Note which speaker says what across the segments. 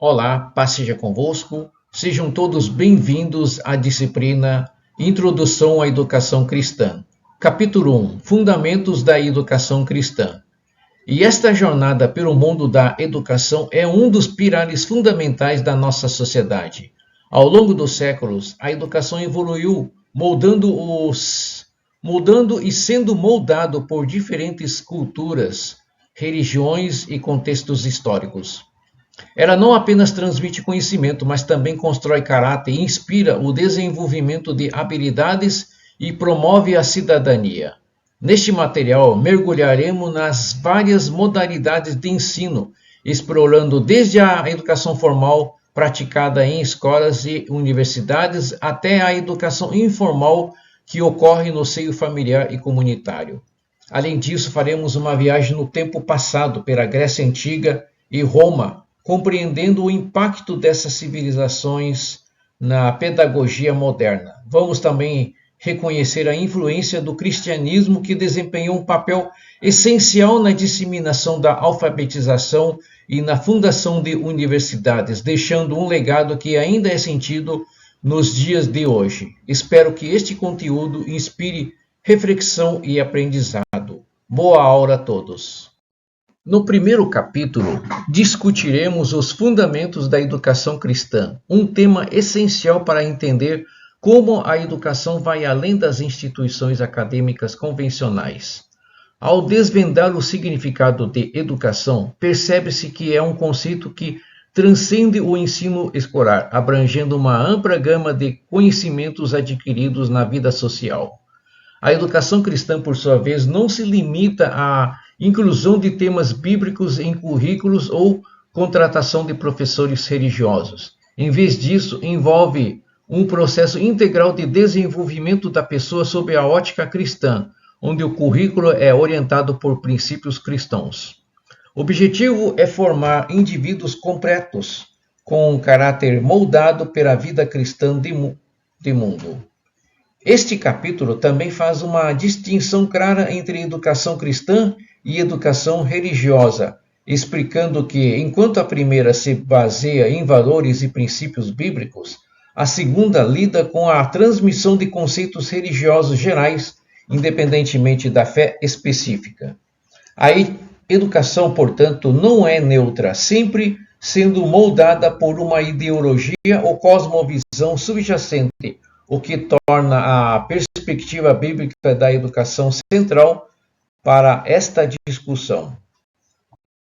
Speaker 1: Olá, paz seja convosco. Sejam todos bem-vindos à disciplina Introdução à Educação Cristã. Capítulo 1: Fundamentos da Educação Cristã. E esta jornada pelo mundo da educação é um dos pilares fundamentais da nossa sociedade. Ao longo dos séculos, a educação evoluiu, moldando e sendo moldado por diferentes culturas, religiões e contextos históricos. Ela não apenas transmite conhecimento, mas também constrói caráter e inspira o desenvolvimento de habilidades e promove a cidadania. Neste material, mergulharemos nas várias modalidades de ensino, explorando desde a educação formal praticada em escolas e universidades até a educação informal que ocorre no seio familiar e comunitário. Além disso, faremos uma viagem no tempo passado pela Grécia Antiga e Roma, compreendendo o impacto dessas civilizações na pedagogia moderna. Vamos também reconhecer a influência do cristianismo, que desempenhou um papel essencial na disseminação da alfabetização e na fundação de universidades, deixando um legado que ainda é sentido nos dias de hoje. Espero que este conteúdo inspire reflexão e aprendizado. Boa aula a todos! No primeiro capítulo, discutiremos os fundamentos da educação cristã, um tema essencial para entender como a educação vai além das instituições acadêmicas convencionais. Ao desvendar o significado de educação, percebe-se que é um conceito que transcende o ensino escolar, abrangendo uma ampla gama de conhecimentos adquiridos na vida social. A educação cristã, por sua vez, não se limita à inclusão de temas bíblicos em currículos ou contratação de professores religiosos. Em vez disso, envolve um processo integral de desenvolvimento da pessoa sob a ótica cristã, onde o currículo é orientado por princípios cristãos. O objetivo é formar indivíduos completos, com um caráter moldado pela vida cristã de mundo. Este capítulo também faz uma distinção clara entre educação cristã e educação religiosa, explicando que, enquanto a primeira se baseia em valores e princípios bíblicos, a segunda lida com a transmissão de conceitos religiosos gerais, independentemente da fé específica. A educação, portanto, não é neutra, sempre sendo moldada por uma ideologia ou cosmovisão subjacente, o que torna a perspectiva bíblica da educação central para esta discussão.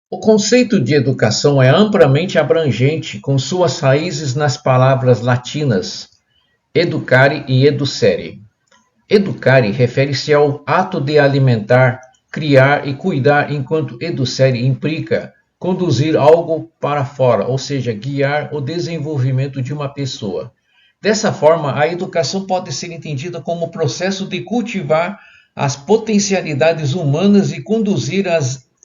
Speaker 1: O conceito de educação é amplamente abrangente, com suas raízes nas palavras latinas educare e educere. Educare refere-se ao ato de alimentar, criar e cuidar, enquanto educere implica conduzir algo para fora, ou seja, guiar o desenvolvimento de uma pessoa. Dessa forma, a educação pode ser entendida como o processo de cultivar as potencialidades humanas e conduzir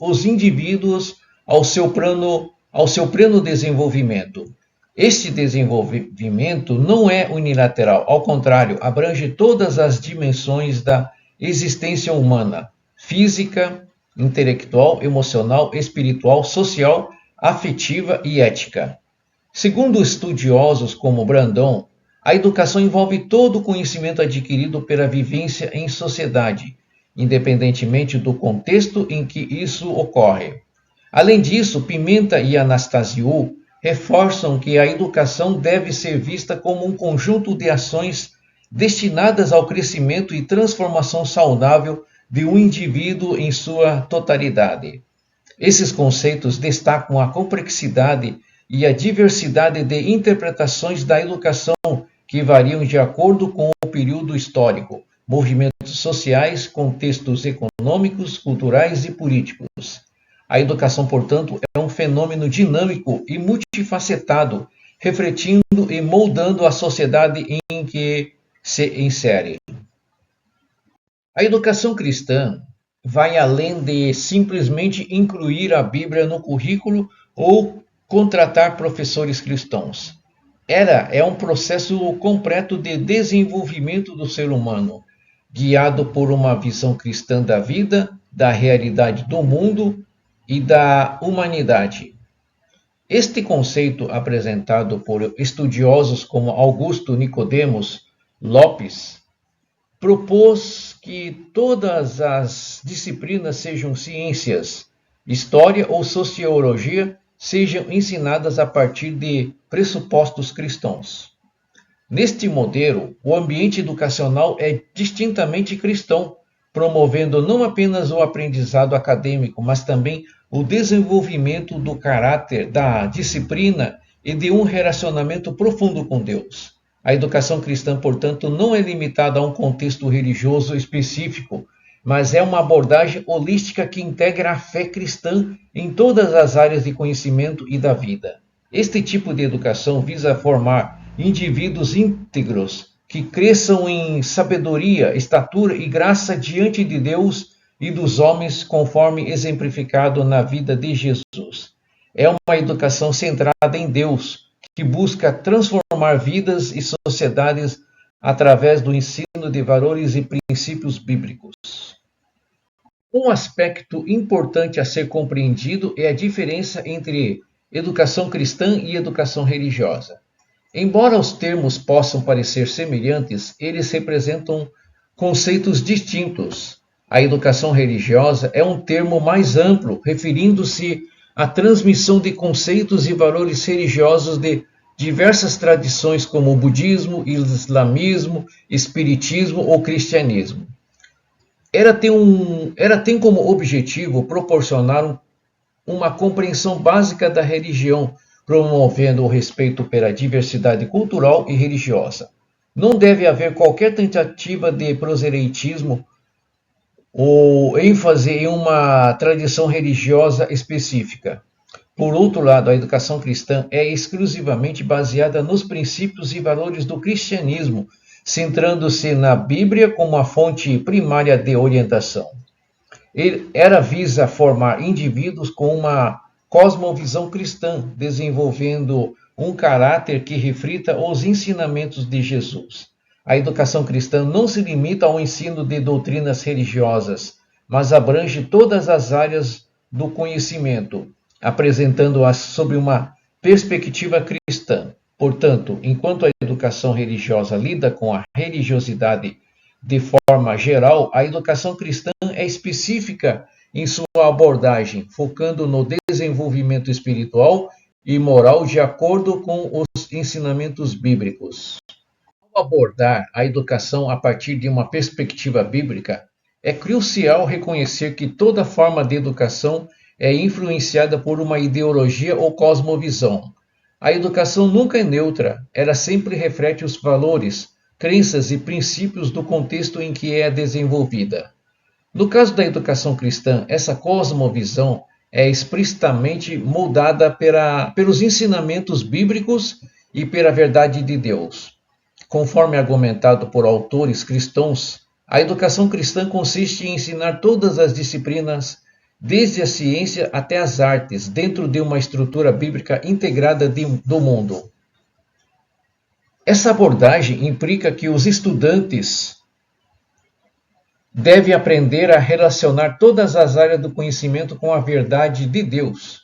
Speaker 1: os indivíduos ao seu pleno desenvolvimento. Este desenvolvimento não é unilateral, ao contrário, abrange todas as dimensões da existência humana: física, intelectual, emocional, espiritual, social, afetiva e ética. Segundo estudiosos como Brandon, a educação envolve todo o conhecimento adquirido pela vivência em sociedade, independentemente do contexto em que isso ocorre. Além disso, Pimenta e Anastasiou reforçam que a educação deve ser vista como um conjunto de ações destinadas ao crescimento e transformação saudável de um indivíduo em sua totalidade. Esses conceitos destacam a complexidade e a diversidade de interpretações da educação, que variam de acordo com o período histórico, movimentos sociais, contextos econômicos, culturais e políticos. A educação, portanto, é um fenômeno dinâmico e multifacetado, refletindo e moldando a sociedade em que se insere. A educação cristã vai além de simplesmente incluir a Bíblia no currículo ou contratar professores cristãos. Ela é um processo completo de desenvolvimento do ser humano, guiado por uma visão cristã da vida, da realidade do mundo e da humanidade. Este conceito, apresentado por estudiosos como Augusto Nicodemos Lopes, propôs que todas as disciplinas, sejam ciências, história ou sociologia, sejam ensinadas a partir de pressupostos cristãos. Neste modelo, o ambiente educacional é distintamente cristão, promovendo não apenas o aprendizado acadêmico, mas também o desenvolvimento do caráter, da disciplina e de um relacionamento profundo com Deus. A educação cristã, portanto, não é limitada a um contexto religioso específico, mas é uma abordagem holística que integra a fé cristã em todas as áreas de conhecimento e da vida. Este tipo de educação visa formar indivíduos íntegros que cresçam em sabedoria, estatura e graça diante de Deus e dos homens, conforme exemplificado na vida de Jesus. É uma educação centrada em Deus, que busca transformar vidas e sociedades através do ensino de valores e princípios bíblicos. Um aspecto importante a ser compreendido é a diferença entre educação cristã e educação religiosa. Embora os termos possam parecer semelhantes, eles representam conceitos distintos. A educação religiosa é um termo mais amplo, referindo-se à transmissão de conceitos e valores religiosos de diversas tradições como o budismo, islamismo, espiritismo ou cristianismo. Ela tem como objetivo proporcionar uma compreensão básica da religião, promovendo o respeito pela diversidade cultural e religiosa. Não deve haver qualquer tentativa de proselitismo ou ênfase em uma tradição religiosa específica. Por outro lado, a educação cristã é exclusivamente baseada nos princípios e valores do cristianismo, centrando-se na Bíblia como a fonte primária de orientação. Ela visa formar indivíduos com uma cosmovisão cristã, desenvolvendo um caráter que reflita os ensinamentos de Jesus. A educação cristã não se limita ao ensino de doutrinas religiosas, mas abrange todas as áreas do conhecimento, apresentando-as sob uma perspectiva cristã. Portanto, enquanto a educação religiosa lida com a religiosidade de forma geral, a educação cristã é específica em sua abordagem, focando no desenvolvimento espiritual e moral de acordo com os ensinamentos bíblicos. Ao abordar a educação a partir de uma perspectiva bíblica, é crucial reconhecer que toda forma de educação é influenciada por uma ideologia ou cosmovisão. A educação nunca é neutra, ela sempre reflete os valores, crenças e princípios do contexto em que é desenvolvida. No caso da educação cristã, essa cosmovisão é explicitamente moldada pelos ensinamentos bíblicos e pela verdade de Deus. Conforme argumentado por autores cristãos, a educação cristã consiste em ensinar todas as disciplinas, desde a ciência até as artes, dentro de uma estrutura bíblica integrada do mundo. Essa abordagem implica que os estudantes devem aprender a relacionar todas as áreas do conhecimento com a verdade de Deus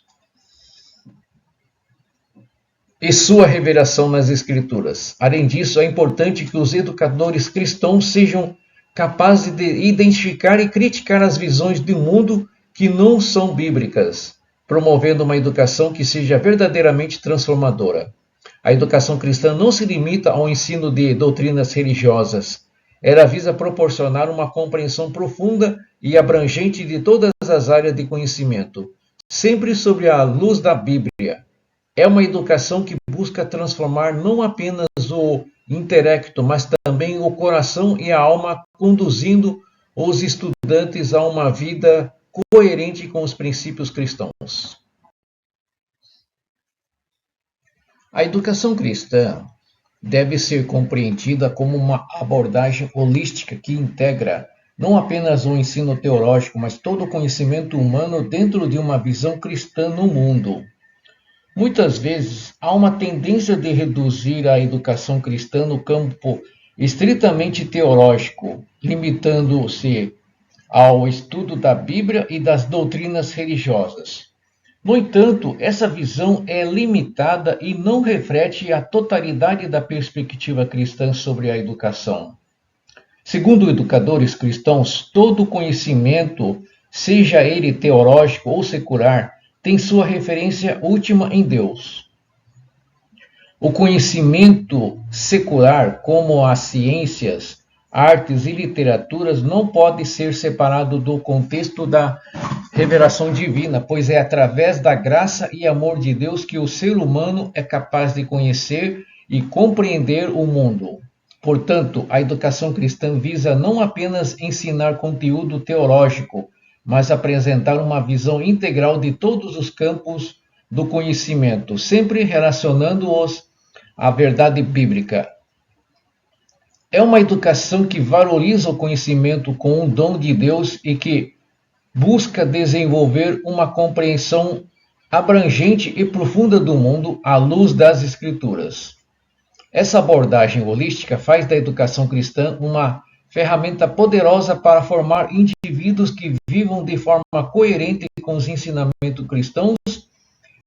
Speaker 1: e sua revelação nas Escrituras. Além disso, é importante que os educadores cristãos sejam capazes de identificar e criticar as visões do mundo que não são bíblicas, promovendo uma educação que seja verdadeiramente transformadora. A educação cristã não se limita ao ensino de doutrinas religiosas. Ela visa proporcionar uma compreensão profunda e abrangente de todas as áreas de conhecimento, sempre sob a luz da Bíblia. É uma educação que busca transformar não apenas o intelecto, mas também o coração e a alma, conduzindo os estudantes a uma vida coerente com os princípios cristãos. A educação cristã deve ser compreendida como uma abordagem holística que integra não apenas o ensino teológico, mas todo o conhecimento humano dentro de uma visão cristã no mundo. Muitas vezes, há uma tendência de reduzir a educação cristã no campo estritamente teológico, limitando-se ao estudo da Bíblia e das doutrinas religiosas. No entanto, essa visão é limitada e não reflete a totalidade da perspectiva cristã sobre a educação. Segundo educadores cristãos, todo conhecimento, seja ele teológico ou secular, tem sua referência última em Deus. O conhecimento secular, como as ciências, artes e literaturas, não pode ser separado do contexto da revelação divina, pois é através da graça e amor de Deus que o ser humano é capaz de conhecer e compreender o mundo. Portanto, a educação cristã visa não apenas ensinar conteúdo teológico, mas apresentar uma visão integral de todos os campos do conhecimento, sempre relacionando-os à verdade bíblica. É uma educação que valoriza o conhecimento como um dom de Deus e que busca desenvolver uma compreensão abrangente e profunda do mundo à luz das Escrituras. Essa abordagem holística faz da educação cristã uma ferramenta poderosa para formar indivíduos que vivam de forma coerente com os ensinamentos cristãos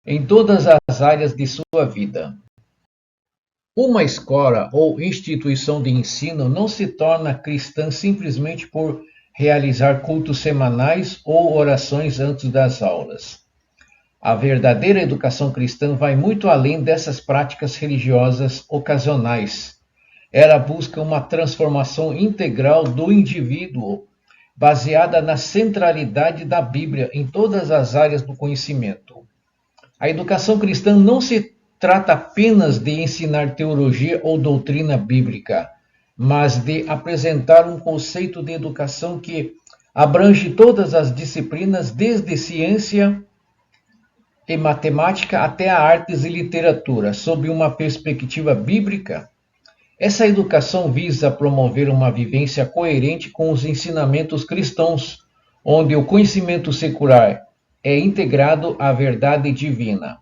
Speaker 1: em todas as áreas de sua vida. Uma escola ou instituição de ensino não se torna cristã simplesmente por realizar cultos semanais ou orações antes das aulas. A verdadeira educação cristã vai muito além dessas práticas religiosas ocasionais. Ela busca uma transformação integral do indivíduo, baseada na centralidade da Bíblia em todas as áreas do conhecimento. A educação cristã não se trata apenas de ensinar teologia ou doutrina bíblica, mas de apresentar um conceito de educação que abrange todas as disciplinas, desde ciência e matemática até a artes e literatura, sob uma perspectiva bíblica. Essa educação visa promover uma vivência coerente com os ensinamentos cristãos, onde o conhecimento secular é integrado à verdade divina.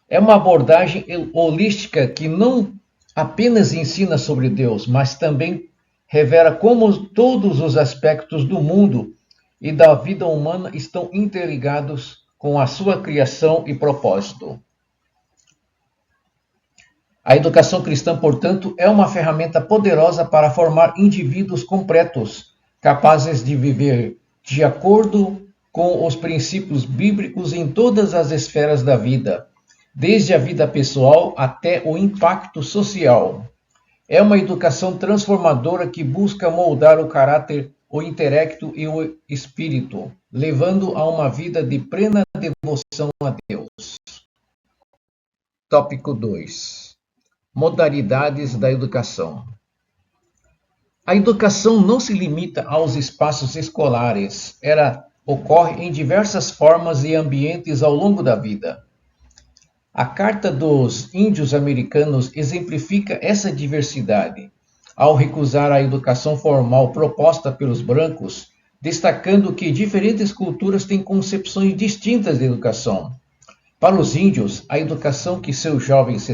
Speaker 1: É uma abordagem holística que não apenas ensina sobre Deus, mas também revela como todos os aspectos do mundo e da vida humana estão interligados com a sua criação e propósito. A educação cristã, portanto, é uma ferramenta poderosa para formar indivíduos completos, capazes de viver de acordo com os princípios bíblicos em todas as esferas da vida, desde a vida pessoal até o impacto social. É uma educação transformadora que busca moldar o caráter, o intelecto e o espírito, levando a uma vida de plena devoção a Deus. Tópico 2. Modalidades da educação. A educação não se limita aos espaços escolares. Ela ocorre em diversas formas e ambientes ao longo da vida. A Carta dos Índios Americanos exemplifica essa diversidade, ao recusar a educação formal proposta pelos brancos, destacando que diferentes culturas têm concepções distintas de educação. Para os índios, a educação que seus jovens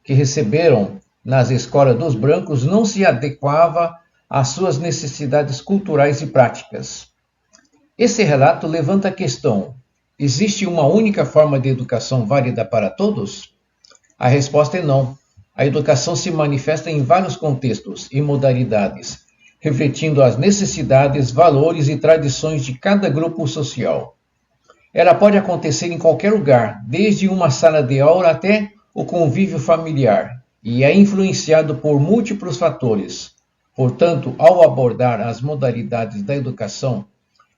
Speaker 1: receberam nas escolas dos brancos não se adequava às suas necessidades culturais e práticas. Esse relato levanta a questão: existe uma única forma de educação válida para todos? A resposta é não. A educação se manifesta em vários contextos e modalidades, refletindo as necessidades, valores e tradições de cada grupo social. Ela pode acontecer em qualquer lugar, desde uma sala de aula até o convívio familiar, e é influenciado por múltiplos fatores. Portanto, ao abordar as modalidades da educação,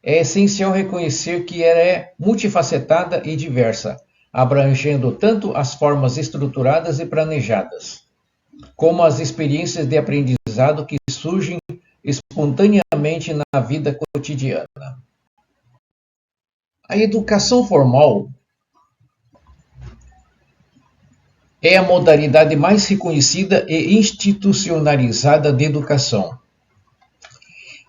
Speaker 1: é essencial reconhecer que ela é multifacetada e diversa, abrangendo tanto as formas estruturadas e planejadas, como as experiências de aprendizado que surgem espontaneamente na vida cotidiana. A educação formal é a modalidade mais reconhecida e institucionalizada de educação.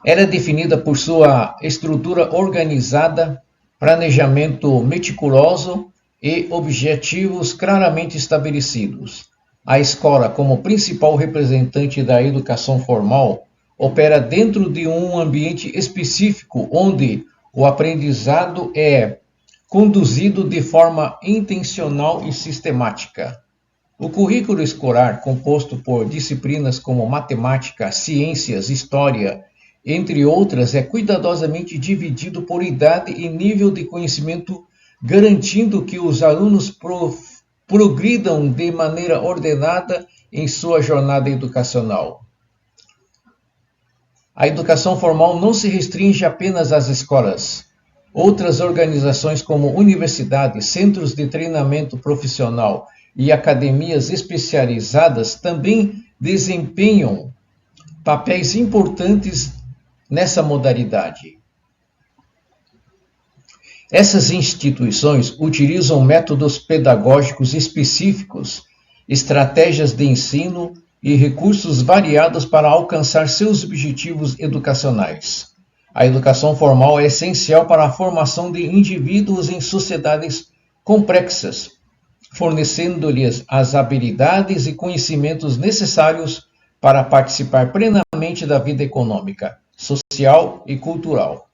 Speaker 1: Ela é definida por sua estrutura organizada, planejamento meticuloso e objetivos claramente estabelecidos. A escola, como principal representante da educação formal, opera dentro de um ambiente específico onde o aprendizado é conduzido de forma intencional e sistemática. O currículo escolar, composto por disciplinas como matemática, ciências, história, entre outras, é cuidadosamente dividido por idade e nível de conhecimento, garantindo que os alunos progridam de maneira ordenada em sua jornada educacional. A educação formal não se restringe apenas às escolas. Outras organizações como universidades, centros de treinamento profissional e academias especializadas também desempenham papéis importantes nessa modalidade. Essas instituições utilizam métodos pedagógicos específicos, estratégias de ensino e recursos variados para alcançar seus objetivos educacionais. A educação formal é essencial para a formação de indivíduos em sociedades complexas, fornecendo-lhes as habilidades e conhecimentos necessários para participar plenamente da vida econômica, social e cultural.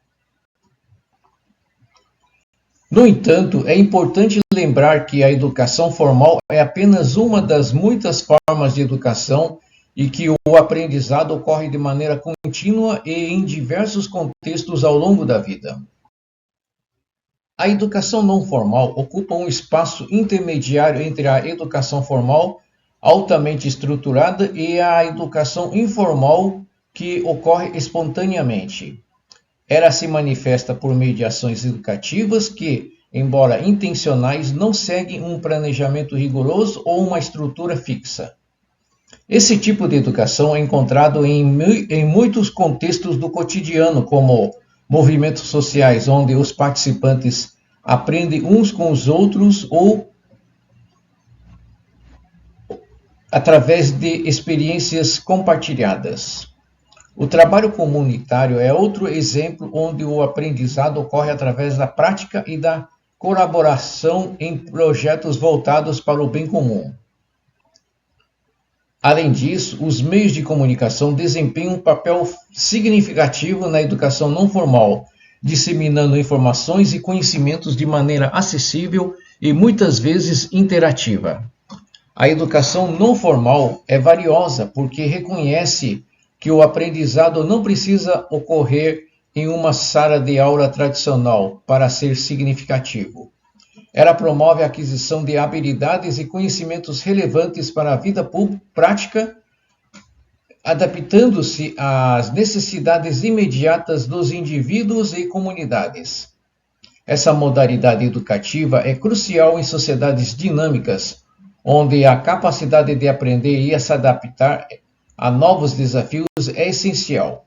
Speaker 1: No entanto, é importante lembrar que a educação formal é apenas uma das muitas formas de educação e que o aprendizado ocorre de maneira contínua e em diversos contextos ao longo da vida. A educação não formal ocupa um espaço intermediário entre a educação formal, altamente estruturada, e a educação informal, que ocorre espontaneamente. Ela se manifesta por meio de ações educativas que, embora intencionais, não seguem um planejamento rigoroso ou uma estrutura fixa. Esse tipo de educação é encontrado em muitos contextos do cotidiano, como movimentos sociais, onde os participantes aprendem uns com os outros ou através de experiências compartilhadas. O trabalho comunitário é outro exemplo onde o aprendizado ocorre através da prática e da colaboração em projetos voltados para o bem comum. Além disso, os meios de comunicação desempenham um papel significativo na educação não formal, disseminando informações e conhecimentos de maneira acessível e muitas vezes interativa. A educação não formal é valiosa porque reconhece que o aprendizado não precisa ocorrer em uma sala de aula tradicional para ser significativo. Ela promove a aquisição de habilidades e conhecimentos relevantes para a vida prática, adaptando-se às necessidades imediatas dos indivíduos e comunidades. Essa modalidade educativa é crucial em sociedades dinâmicas, onde a capacidade de aprender e se adaptar a novos desafios é essencial.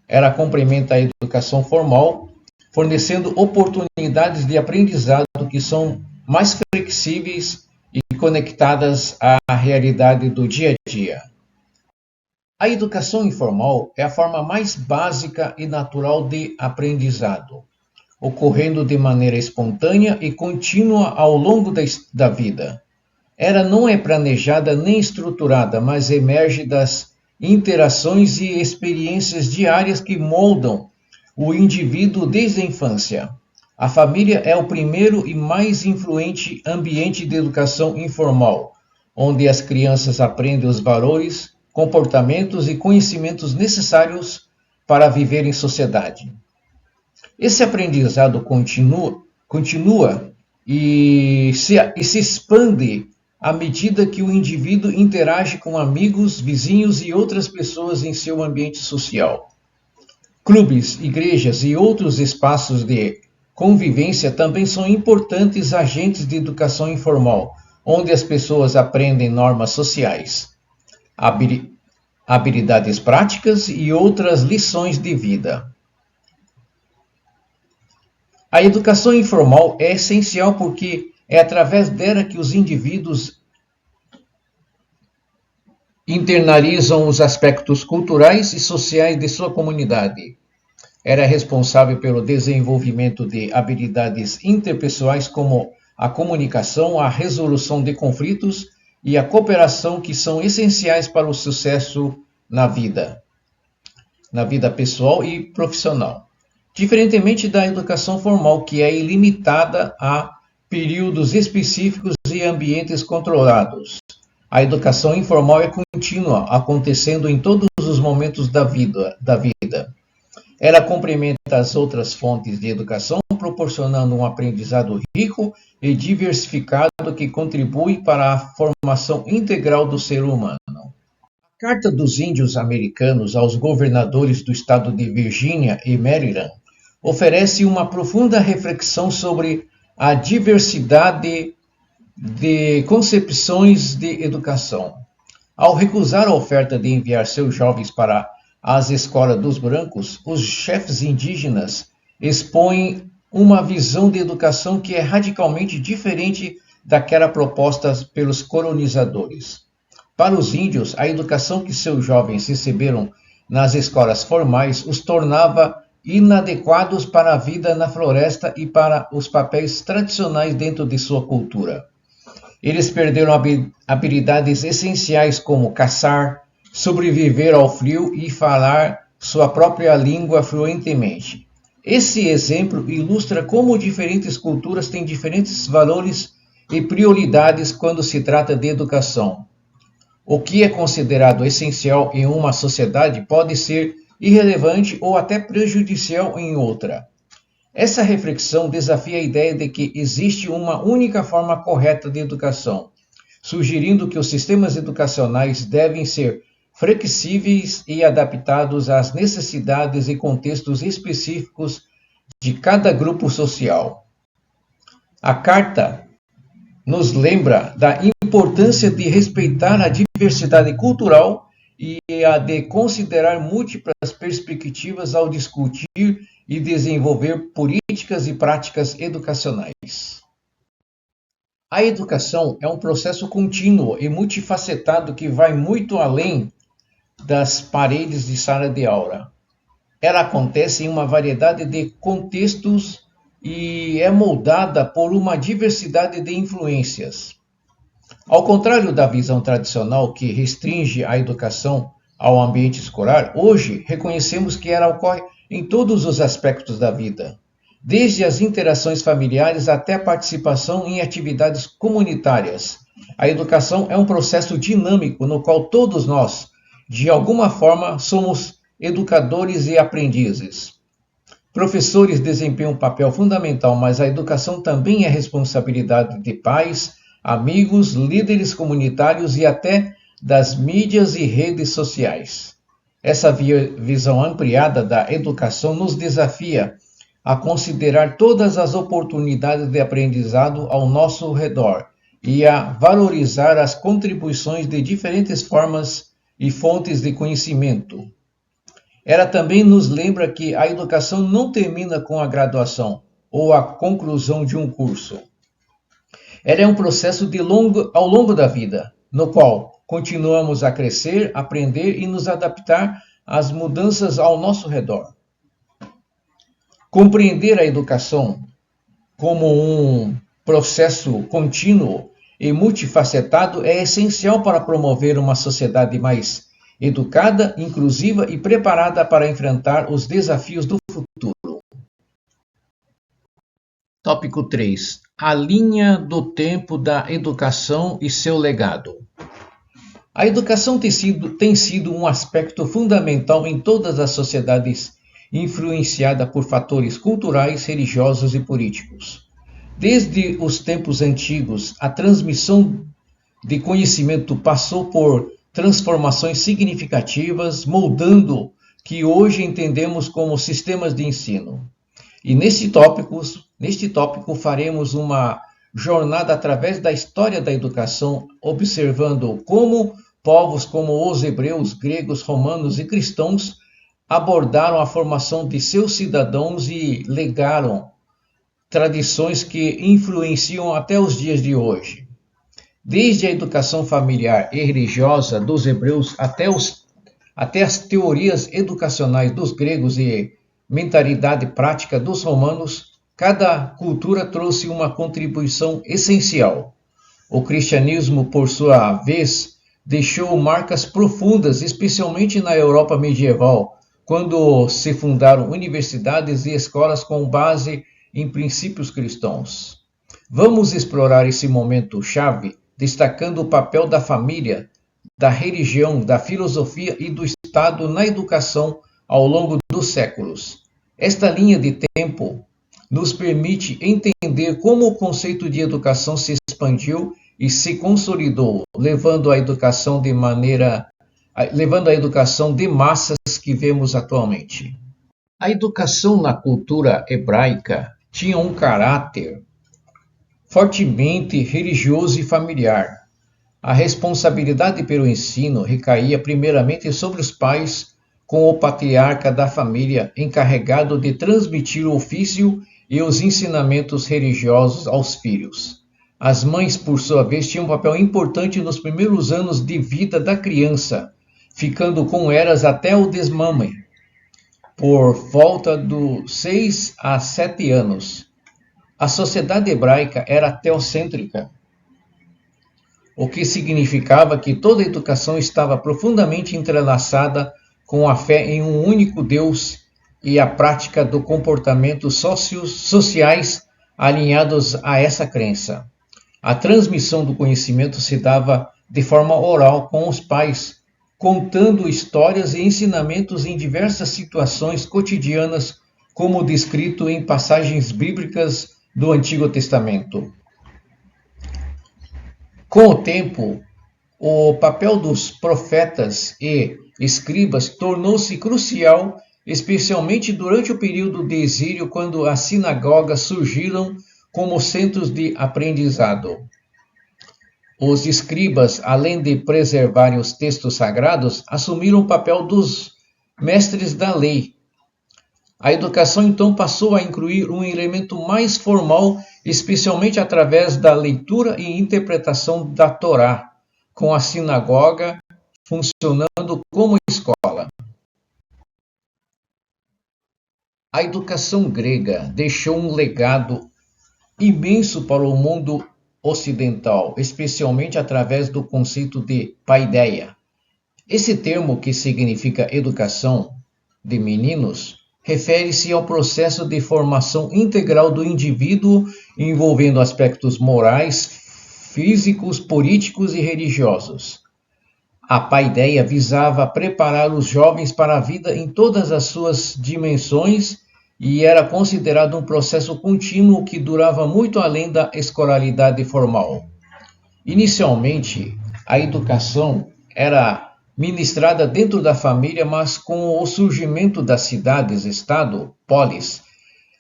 Speaker 1: Ela complementa a educação formal, fornecendo oportunidades de aprendizado que são mais flexíveis e conectadas à realidade do dia a dia. A educação informal é a forma mais básica e natural de aprendizado, ocorrendo de maneira espontânea e contínua ao longo da vida. Ela não é planejada nem estruturada, mas emerge das interações e experiências diárias que moldam o indivíduo desde a infância. A família é o primeiro e mais influente ambiente de educação informal, onde as crianças aprendem os valores, comportamentos e conhecimentos necessários para viver em sociedade. Esse aprendizado continua e se expande à medida que o indivíduo interage com amigos, vizinhos e outras pessoas em seu ambiente social. Clubes, igrejas e outros espaços de convivência também são importantes agentes de educação informal, onde as pessoas aprendem normas sociais, habilidades práticas e outras lições de vida. A educação informal é essencial porque é através dela que os indivíduos internalizam os aspectos culturais e sociais de sua comunidade. Ela é responsável pelo desenvolvimento de habilidades interpessoais como a comunicação, a resolução de conflitos e a cooperação, que são essenciais para o sucesso na vida pessoal e profissional. diferentemente da educação formal, que é ilimitada a períodos específicos e ambientes controlados. A educação informal é contínua, acontecendo em todos os momentos da vida. Ela complementa as outras fontes de educação, proporcionando um aprendizado rico e diversificado que contribui para a formação integral do ser humano. A Carta dos Índios Americanos aos governadores do estado de Virgínia e Maryland oferece uma profunda reflexão sobre a diversidade de concepções de educação. Ao recusar a oferta de enviar seus jovens para as escolas dos brancos, os chefes indígenas expõem uma visão de educação que é radicalmente diferente daquela proposta pelos colonizadores. Para os índios, a educação que seus jovens receberam nas escolas formais os tornava inadequados para a vida na floresta e para os papéis tradicionais dentro de sua cultura. Eles perderam habilidades essenciais como caçar, sobreviver ao frio e falar sua própria língua fluentemente. Esse exemplo ilustra como diferentes culturas têm diferentes valores e prioridades quando se trata de educação. O que é considerado essencial em uma sociedade pode ser irrelevante ou até prejudicial em outra. Essa reflexão desafia a ideia de que existe uma única forma correta de educação, sugerindo que os sistemas educacionais devem ser flexíveis e adaptados às necessidades e contextos específicos de cada grupo social. A Carta nos lembra da importância de respeitar a diversidade cultural e a de considerar múltiplas perspectivas ao discutir e desenvolver políticas e práticas educacionais. A educação é um processo contínuo e multifacetado que vai muito além das paredes de sala de aula. Ela acontece em uma variedade de contextos e é moldada por uma diversidade de influências. Ao contrário da visão tradicional que restringe a educação ao ambiente escolar, hoje reconhecemos que ela ocorre em todos os aspectos da vida, desde as interações familiares até a participação em atividades comunitárias. A educação é um processo dinâmico no qual todos nós, de alguma forma, somos educadores e aprendizes. Professores desempenham um papel fundamental, mas a educação também é responsabilidade de pais, amigos, líderes comunitários e até das mídias e redes sociais. Essa visão ampliada da educação nos desafia a considerar todas as oportunidades de aprendizado ao nosso redor e a valorizar as contribuições de diferentes formas e fontes de conhecimento. Ela também nos lembra que a educação não termina com a graduação ou a conclusão de um curso. Ela é um processo ao longo da vida, no qual continuamos a crescer, aprender e nos adaptar às mudanças ao nosso redor. Compreender a educação como um processo contínuo e multifacetado é essencial para promover uma sociedade mais educada, inclusiva e preparada para enfrentar os desafios do futuro. Tópico 3. A linha do tempo da educação e seu legado. A educação tem sido um aspecto fundamental em todas as sociedades influenciada por fatores culturais, religiosos e políticos. Desde os tempos antigos, a transmissão de conhecimento passou por transformações significativas, moldando que hoje entendemos como sistemas de ensino. E neste tópico faremos uma jornada através da história da educação, observando como povos como os hebreus, gregos, romanos e cristãos abordaram a formação de seus cidadãos e legaram tradições que influenciam até os dias de hoje. Desde a educação familiar e religiosa dos hebreus até as teorias educacionais dos gregos e mentalidade prática dos romanos, cada cultura trouxe uma contribuição essencial. O cristianismo, por sua vez, deixou marcas profundas, especialmente na Europa medieval, quando se fundaram universidades e escolas com base em princípios cristãos. Vamos explorar esse momento chave, destacando o papel da família, da religião, da filosofia e do Estado na educação ao longo dos séculos. Esta linha de tempo nos permite entender como o conceito de educação se expandiu e se consolidou, levando a educação de massas que vemos atualmente. A educação na cultura hebraica tinha um caráter fortemente religioso e familiar. A responsabilidade pelo ensino recaía primeiramente sobre os pais, com o patriarca da família encarregado de transmitir o ofício e os ensinamentos religiosos aos filhos. As mães, por sua vez, tinham um papel importante nos primeiros anos de vida da criança, ficando com elas até o desmame, por volta dos 6 a 7 anos. A sociedade hebraica era teocêntrica, o que significava que toda a educação estava profundamente entrelaçada com a fé em um único Deus e a prática do comportamentos sociais alinhados a essa crença. A transmissão do conhecimento se dava de forma oral com os pais, contando histórias e ensinamentos em diversas situações cotidianas, como descrito em passagens bíblicas do Antigo Testamento. Com o tempo, o papel dos profetas e escribas tornou-se crucial, especialmente durante o período de exílio, quando as sinagogas surgiram como centros de aprendizado. Os escribas, além de preservarem os textos sagrados, assumiram o papel dos mestres da lei. A educação então passou a incluir um elemento mais formal, especialmente através da leitura e interpretação da Torá, com a sinagoga funcionando como escola. A educação grega deixou um legado imenso para o mundo ocidental, especialmente através do conceito de paideia. Esse termo, que significa educação de meninos, refere-se ao processo de formação integral do indivíduo, envolvendo aspectos morais, físicos, políticos e religiosos. A paideia visava preparar os jovens para a vida em todas as suas dimensões e era considerado um processo contínuo que durava muito além da escolaridade formal. Inicialmente, a educação era ministrada dentro da família, mas com o surgimento das cidades-estado, polis,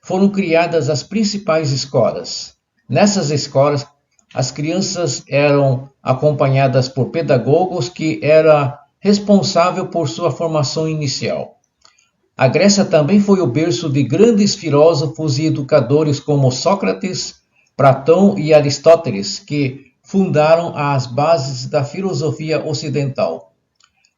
Speaker 1: foram criadas as principais escolas. Nessas escolas, as crianças eram acompanhadas por pedagogos que eram responsáveis por sua formação inicial. A Grécia também foi o berço de grandes filósofos e educadores como Sócrates, Platão e Aristóteles, que fundaram as bases da filosofia ocidental.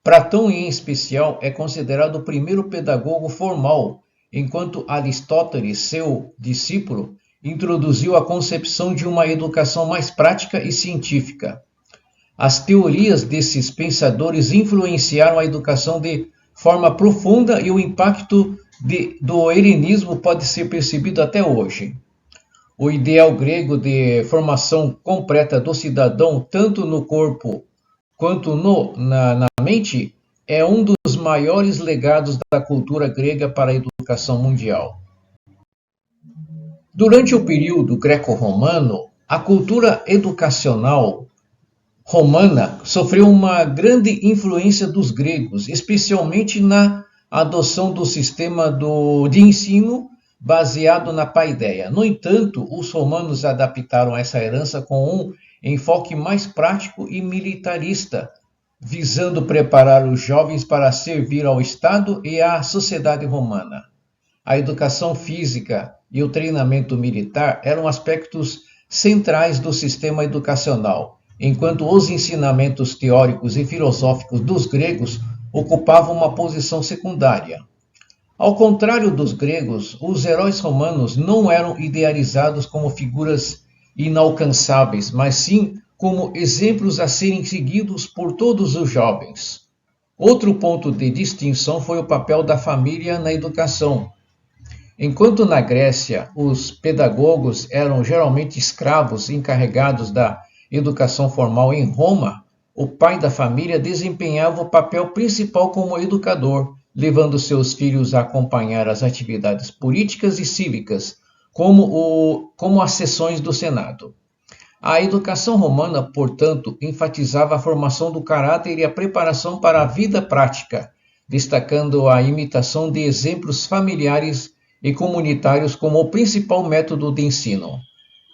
Speaker 1: Platão, em especial, é considerado o primeiro pedagogo formal, enquanto Aristóteles, seu discípulo, introduziu a concepção de uma educação mais prática e científica. As teorias desses pensadores influenciaram a educação de forma profunda e o impacto do helenismo pode ser percebido até hoje. O ideal grego de formação completa do cidadão, tanto no corpo quanto na mente, é um dos maiores legados da cultura grega para a educação mundial. Durante o período greco-romano, a cultura educacional romana sofreu uma grande influência dos gregos, especialmente na adoção do sistema de ensino baseado na paideia. No entanto, os romanos adaptaram essa herança com um enfoque mais prático e militarista, visando preparar os jovens para servir ao Estado e à sociedade romana. A educação física e o treinamento militar eram aspectos centrais do sistema educacional, enquanto os ensinamentos teóricos e filosóficos dos gregos ocupavam uma posição secundária. Ao contrário dos gregos, os heróis romanos não eram idealizados como figuras inalcançáveis, mas sim como exemplos a serem seguidos por todos os jovens. Outro ponto de distinção foi o papel da família na educação. Enquanto na Grécia os pedagogos eram geralmente escravos encarregados da educação formal, em Roma, o pai da família desempenhava o papel principal como educador, levando seus filhos a acompanhar as atividades políticas e cívicas, como as sessões do Senado. A educação romana, portanto, enfatizava a formação do caráter e a preparação para a vida prática, destacando a imitação de exemplos familiares e comunitários como o principal método de ensino.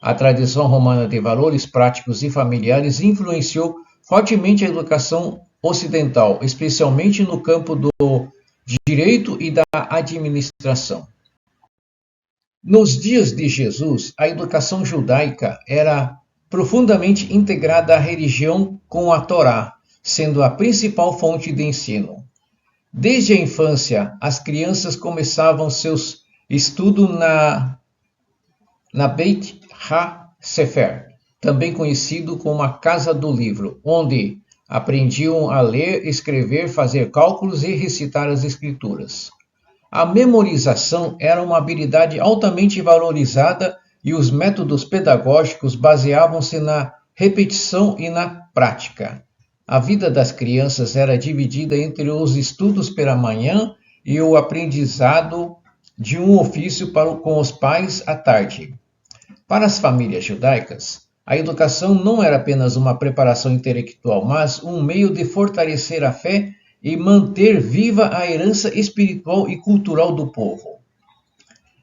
Speaker 1: A tradição romana de valores práticos e familiares influenciou fortemente a educação ocidental, especialmente no campo do direito e da administração. Nos dias de Jesus, a educação judaica era profundamente integrada à religião com a Torá, sendo a principal fonte de ensino. Desde a infância, as crianças começavam seus estudos na Beit HaSefer, também conhecido como a Casa do Livro, onde aprendiam a ler, escrever, fazer cálculos e recitar as escrituras. A memorização era uma habilidade altamente valorizada e os métodos pedagógicos baseavam-se na repetição e na prática. A vida das crianças era dividida entre os estudos pela manhã e o aprendizado de um ofício com os pais à tarde. Para as famílias judaicas, a educação não era apenas uma preparação intelectual, mas um meio de fortalecer a fé e manter viva a herança espiritual e cultural do povo.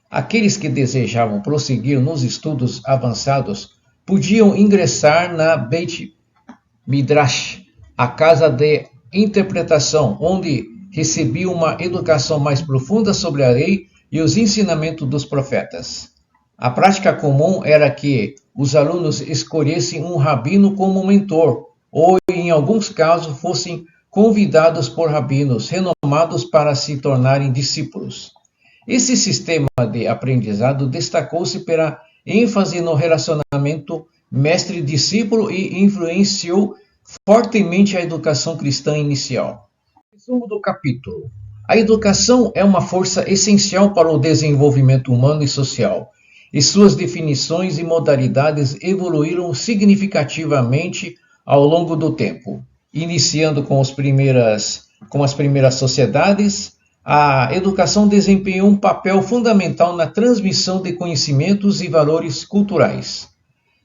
Speaker 1: Aqueles que desejavam prosseguir nos estudos avançados podiam ingressar na Beit Midrash, a casa de interpretação, onde recebiam uma educação mais profunda sobre a lei e os ensinamentos dos profetas. A prática comum era que os alunos escolhessem um rabino como mentor, ou, em alguns casos, fossem convidados por rabinos renomados para se tornarem discípulos. Esse sistema de aprendizado destacou-se pela ênfase no relacionamento mestre-discípulo e influenciou fortemente a educação cristã inicial. Resumo do capítulo. A educação é uma força essencial para o desenvolvimento humano e social, e suas definições e modalidades evoluíram significativamente ao longo do tempo. Iniciando com as primeiras sociedades, a educação desempenhou um papel fundamental na transmissão de conhecimentos e valores culturais.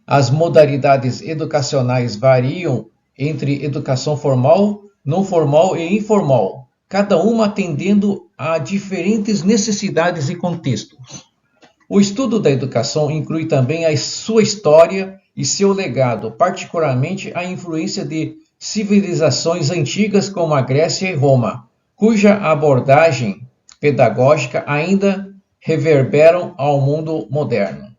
Speaker 1: As modalidades educacionais variam entre educação formal, não formal e informal, cada uma atendendo a diferentes necessidades e contextos. O estudo da educação inclui também a sua história e seu legado, particularmente a influência de civilizações antigas como a Grécia e Roma, cuja abordagem pedagógica ainda reverberam ao mundo moderno.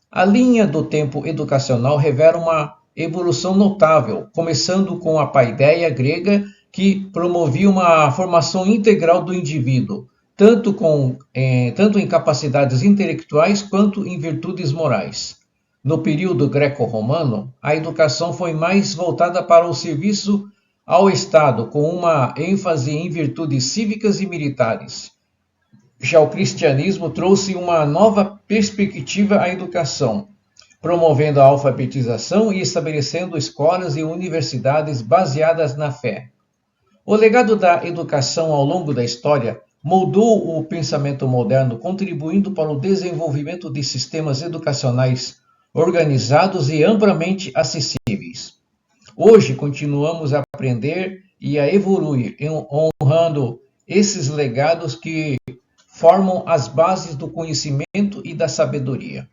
Speaker 1: A linha do tempo educacional revela uma evolução notável, começando com a paideia grega, que promovia uma formação integral do indivíduo, tanto em capacidades intelectuais quanto em virtudes morais. No período greco-romano, a educação foi mais voltada para o serviço ao Estado, com uma ênfase em virtudes cívicas e militares. Já o cristianismo trouxe uma nova perspectiva à educação, promovendo a alfabetização e estabelecendo escolas e universidades baseadas na fé. O legado da educação ao longo da história moldou o pensamento moderno, contribuindo para o desenvolvimento de sistemas educacionais organizados e amplamente acessíveis. Hoje continuamos a aprender e a evoluir, honrando esses legados que formam as bases do conhecimento e da sabedoria.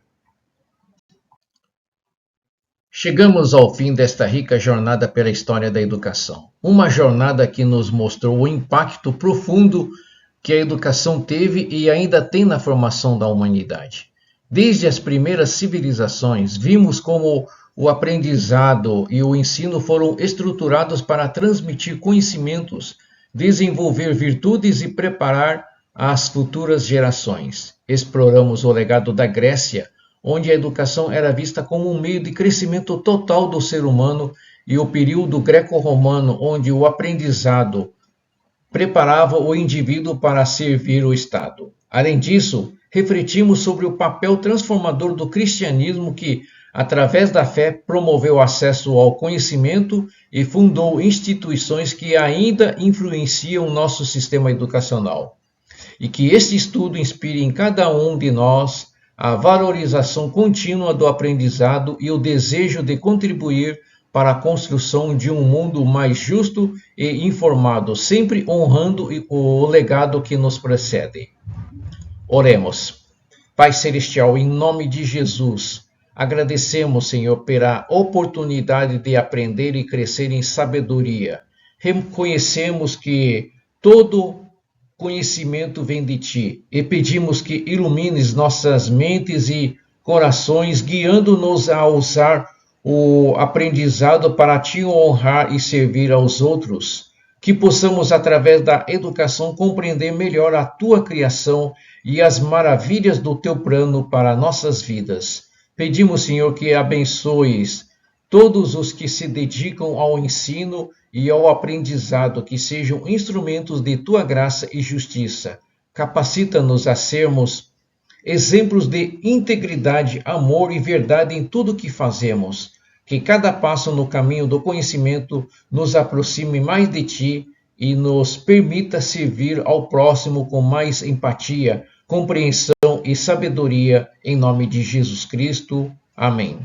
Speaker 1: Chegamos ao fim desta rica jornada pela história da educação. Uma jornada que nos mostrou o impacto profundo que a educação teve e ainda tem na formação da humanidade. Desde as primeiras civilizações, vimos como o aprendizado e o ensino foram estruturados para transmitir conhecimentos, desenvolver virtudes e preparar as futuras gerações. Exploramos o legado da Grécia, onde a educação era vista como um meio de crescimento total do ser humano, e o período greco-romano, onde o aprendizado preparava o indivíduo para servir o Estado. Além disso, refletimos sobre o papel transformador do cristianismo que, através da fé, promoveu o acesso ao conhecimento e fundou instituições que ainda influenciam nosso sistema educacional. E que este estudo inspire em cada um de nós a valorização contínua do aprendizado e o desejo de contribuir para a construção de um mundo mais justo e informado, sempre honrando o legado que nos precede. Oremos. Pai Celestial, em nome de Jesus, agradecemos, Senhor, pela oportunidade de aprender e crescer em sabedoria. Reconhecemos que todo conhecimento vem de Ti e pedimos que ilumines nossas mentes e corações, guiando-nos a usar o aprendizado para Te honrar e servir aos outros. Que possamos, através da educação, compreender melhor a Tua criação e as maravilhas do Teu plano para nossas vidas. Pedimos, Senhor, que abençoes todos os que se dedicam ao ensino e ao aprendizado, que sejam instrumentos de Tua graça e justiça. Capacita-nos a sermos exemplos de integridade, amor e verdade em tudo que fazemos. Que cada passo no caminho do conhecimento nos aproxime mais de Ti e nos permita servir ao próximo com mais empatia, compreensão e sabedoria, em nome de Jesus Cristo. Amém.